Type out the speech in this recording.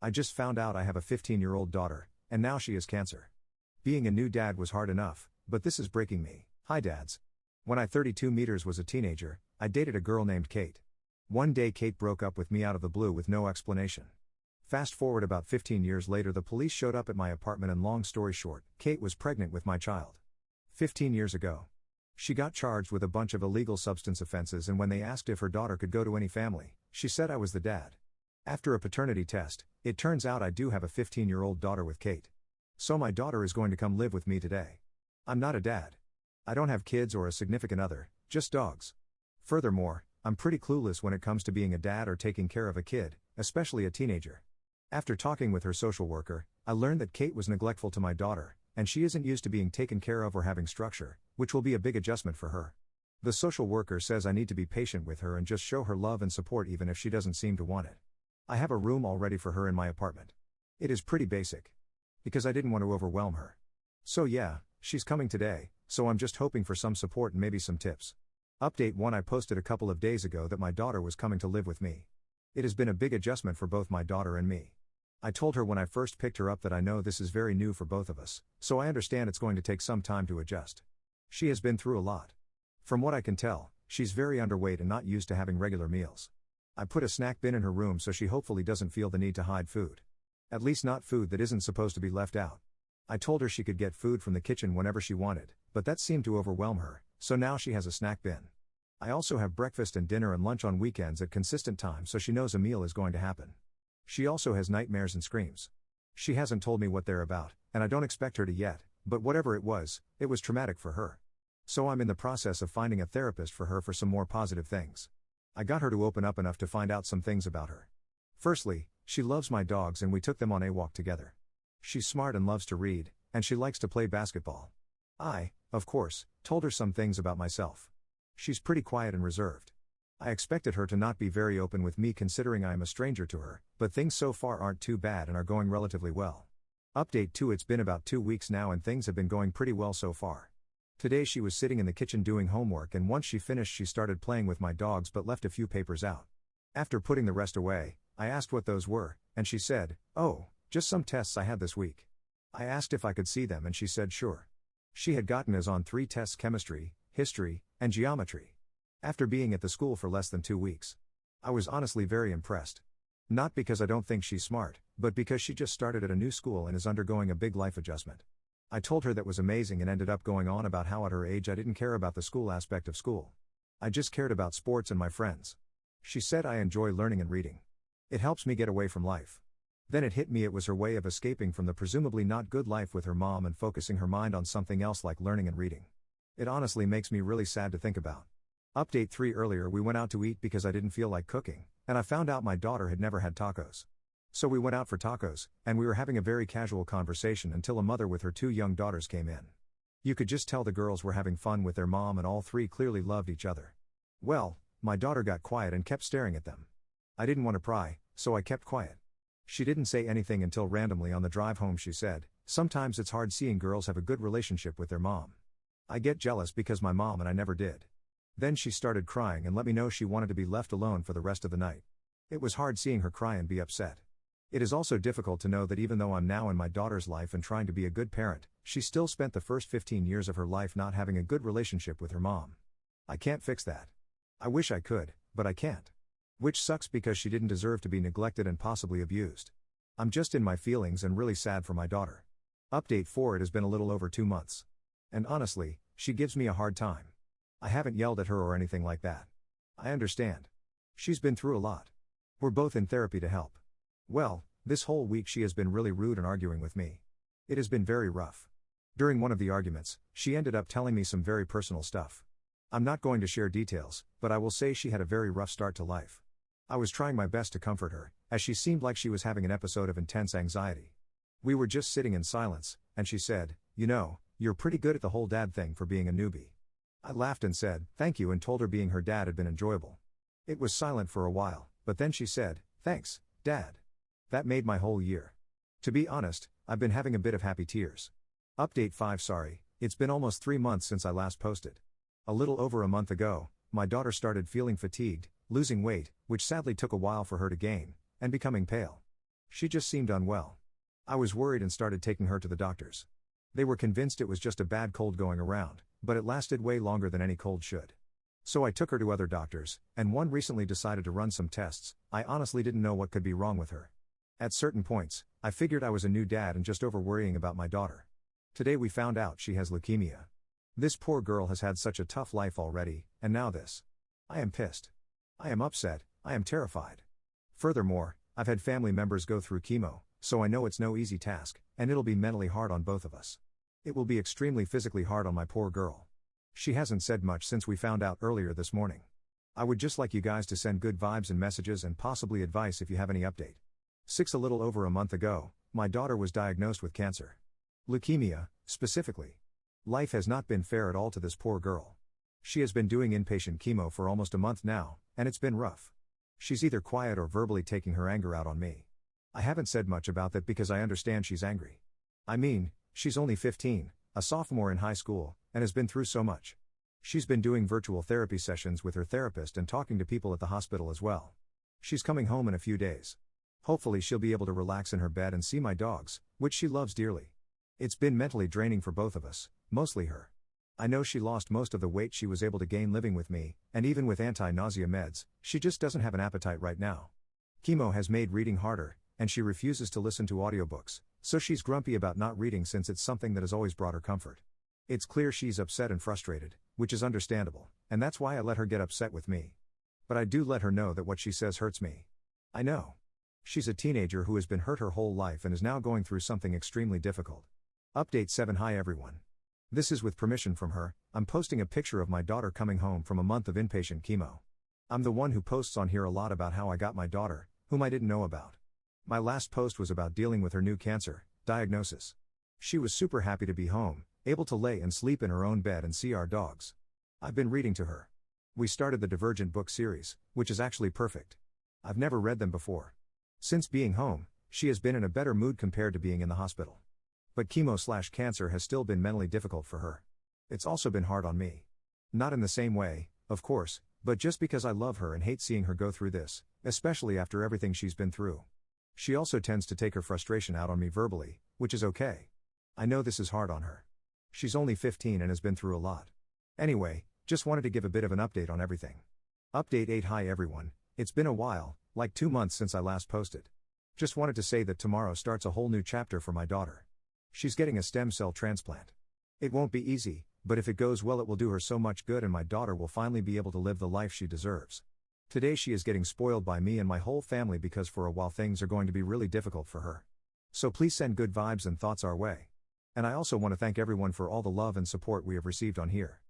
I just found out I have a 15-year-old daughter, and now she has cancer. Being a new dad was hard enough, but this is breaking me. Hi dads. When I 32 meters was a teenager, I dated a girl named Kate. One day Kate broke up with me out of the blue with no explanation. Fast forward about 15 years later, the police showed up at my apartment, and long story short, Kate was pregnant with my child. 15 years ago. She got charged with a bunch of illegal substance offenses, and when they asked if her daughter could go to any family, she said I was the dad. After a paternity test, it turns out I do have a 15-year-old daughter with Kate. So my daughter is going to come live with me today. I'm not a dad. I don't have kids or a significant other, just dogs. Furthermore, I'm pretty clueless when it comes to being a dad or taking care of a kid, especially a teenager. After talking with her social worker, I learned that Kate was neglectful to my daughter, and she isn't used to being taken care of or having structure, which will be a big adjustment for her. The social worker says I need to be patient with her and just show her love and support even if she doesn't seem to want it. I have a room all ready for her in my apartment. It is pretty basic. Because I didn't want to overwhelm her. So yeah, she's coming today, so I'm just hoping for some support and maybe some tips. Update 1: I posted a couple of days ago that my daughter was coming to live with me. It has been a big adjustment for both my daughter and me. I told her when I first picked her up that I know this is very new for both of us, so I understand it's going to take some time to adjust. She has been through a lot. From what I can tell, she's very underweight and not used to having regular meals. I put a snack bin in her room so she hopefully doesn't feel the need to hide food. At least not food that isn't supposed to be left out. I told her she could get food from the kitchen whenever she wanted, but that seemed to overwhelm her, so now she has a snack bin. I also have breakfast and dinner and lunch on weekends at consistent times so she knows a meal is going to happen. She also has nightmares and screams. She hasn't told me what they're about, and I don't expect her to yet, but whatever it was traumatic for her. So I'm in the process of finding a therapist for her for some more positive things. I got her to open up enough to find out some things about her. Firstly, she loves my dogs and we took them on a walk together. She's smart and loves to read, and she likes to play basketball. I, of course, told her some things about myself. She's pretty quiet and reserved. I expected her to not be very open with me considering I am a stranger to her, but things so far aren't too bad and are going relatively well. Update 2: It's been about 2 weeks now and things have been going pretty well so far. Today she was sitting in the kitchen doing homework, and once she finished she started playing with my dogs but left a few papers out. After putting the rest away, I asked what those were, and she said, "Oh, just some tests I had this week." I asked if I could see them and she said sure. She had gotten A's on 3 tests: chemistry, history, and geometry. After being at the school for less than 2 weeks. I was honestly very impressed. Not because I don't think she's smart, but because she just started at a new school and is undergoing a big life adjustment. I told her that was amazing and ended up going on about how at her age I didn't care about the school aspect of school. I just cared about sports and my friends. She said I enjoy learning and reading. It helps me get away from life. Then it hit me, it was her way of escaping from the presumably not good life with her mom and focusing her mind on something else like learning and reading. It honestly makes me really sad to think about. Update 3: Earlier we went out to eat because I didn't feel like cooking, and I found out my daughter had never had tacos. So we went out for tacos, and we were having a very casual conversation until a mother with her 2 young daughters came in. You could just tell the girls were having fun with their mom and all 3 clearly loved each other. Well, my daughter got quiet and kept staring at them. I didn't want to pry, so I kept quiet. She didn't say anything until randomly on the drive home she said, "Sometimes it's hard seeing girls have a good relationship with their mom. I get jealous because my mom and I never did." Then she started crying and let me know she wanted to be left alone for the rest of the night. It was hard seeing her cry and be upset. It is also difficult to know that even though I'm now in my daughter's life and trying to be a good parent, she still spent the first 15 years of her life not having a good relationship with her mom. I can't fix that. I wish I could, but I can't. Which sucks because she didn't deserve to be neglected and possibly abused. I'm just in my feelings and really sad for my daughter. Update 4: It has been a little over 2 months. And honestly, she gives me a hard time. I haven't yelled at her or anything like that. I understand. She's been through a lot. We're both in therapy to help. Well, this whole week she has been really rude and arguing with me. It has been very rough. During one of the arguments, she ended up telling me some very personal stuff. I'm not going to share details, but I will say she had a very rough start to life. I was trying my best to comfort her, as she seemed like she was having an episode of intense anxiety. We were just sitting in silence, and she said, "You know, you're pretty good at the whole dad thing for being a newbie." I laughed and said, "Thank you," and told her being her dad had been enjoyable. It was silent for a while, but then she said, "Thanks, Dad." That made my whole year. To be honest, I've been having a bit of happy tears. Update 5: Sorry, it's been almost 3 months since I last posted. A little over a month ago, my daughter started feeling fatigued, losing weight, which sadly took a while for her to gain, and becoming pale. She just seemed unwell. I was worried and started taking her to the doctors. They were convinced it was just a bad cold going around, but it lasted way longer than any cold should. So I took her to other doctors, and one recently decided to run some tests. I honestly didn't know what could be wrong with her. At certain points, I figured I was a new dad and just over worrying about my daughter. Today we found out she has leukemia. This poor girl has had such a tough life already, and now this. I am pissed. I am upset, I am terrified. Furthermore, I've had family members go through chemo, so I know it's no easy task, and it'll be mentally hard on both of us. It will be extremely physically hard on my poor girl. She hasn't said much since we found out earlier this morning. I would just like you guys to send good vibes and messages and possibly advice if you have any update. A little over a month ago, my daughter was diagnosed with cancer. Leukemia, specifically. Life has not been fair at all to this poor girl. She has been doing inpatient chemo for almost a month now, and it's been rough. She's either quiet or verbally taking her anger out on me. I haven't said much about that because I understand she's angry. I mean, she's only 15, a sophomore in high school, and has been through so much. She's been doing virtual therapy sessions with her therapist and talking to people at the hospital as well. She's coming home in a few days. Hopefully she'll be able to relax in her bed and see my dogs, which she loves dearly. It's been mentally draining for both of us, mostly her. I know she lost most of the weight she was able to gain living with me, and even with anti-nausea meds, she just doesn't have an appetite right now. Chemo has made reading harder, and she refuses to listen to audiobooks, so she's grumpy about not reading since it's something that has always brought her comfort. It's clear she's upset and frustrated, which is understandable, and that's why I let her get upset with me. But I do let her know that what she says hurts me. I know. She's a teenager who has been hurt her whole life and is now going through something extremely difficult. Update 7. Hi everyone. This is with permission from her. I'm posting a picture of my daughter coming home from a month of inpatient chemo. I'm the one who posts on here a lot about how I got my daughter, whom I didn't know about. My last post was about dealing with her new cancer diagnosis. She was super happy to be home, able to lay and sleep in her own bed and see our dogs. I've been reading to her. We started the Divergent book series, which is actually perfect. I've never read them before. Since being home, she has been in a better mood compared to being in the hospital. But chemo/cancer has still been mentally difficult for her. It's also been hard on me. Not in the same way, of course, but just because I love her and hate seeing her go through this, especially after everything she's been through. She also tends to take her frustration out on me verbally, which is okay. I know this is hard on her. She's only 15 and has been through a lot. Anyway, just wanted to give a bit of an update on everything. Update 8. Hi everyone, it's been a while, like 2 months since I last posted. Just wanted to say that tomorrow starts a whole new chapter for my daughter. She's getting a stem cell transplant. It won't be easy, but if it goes well it will do her so much good and my daughter will finally be able to live the life she deserves. Today she is getting spoiled by me and my whole family because for a while things are going to be really difficult for her. So please send good vibes and thoughts our way. And I also want to thank everyone for all the love and support we have received on here.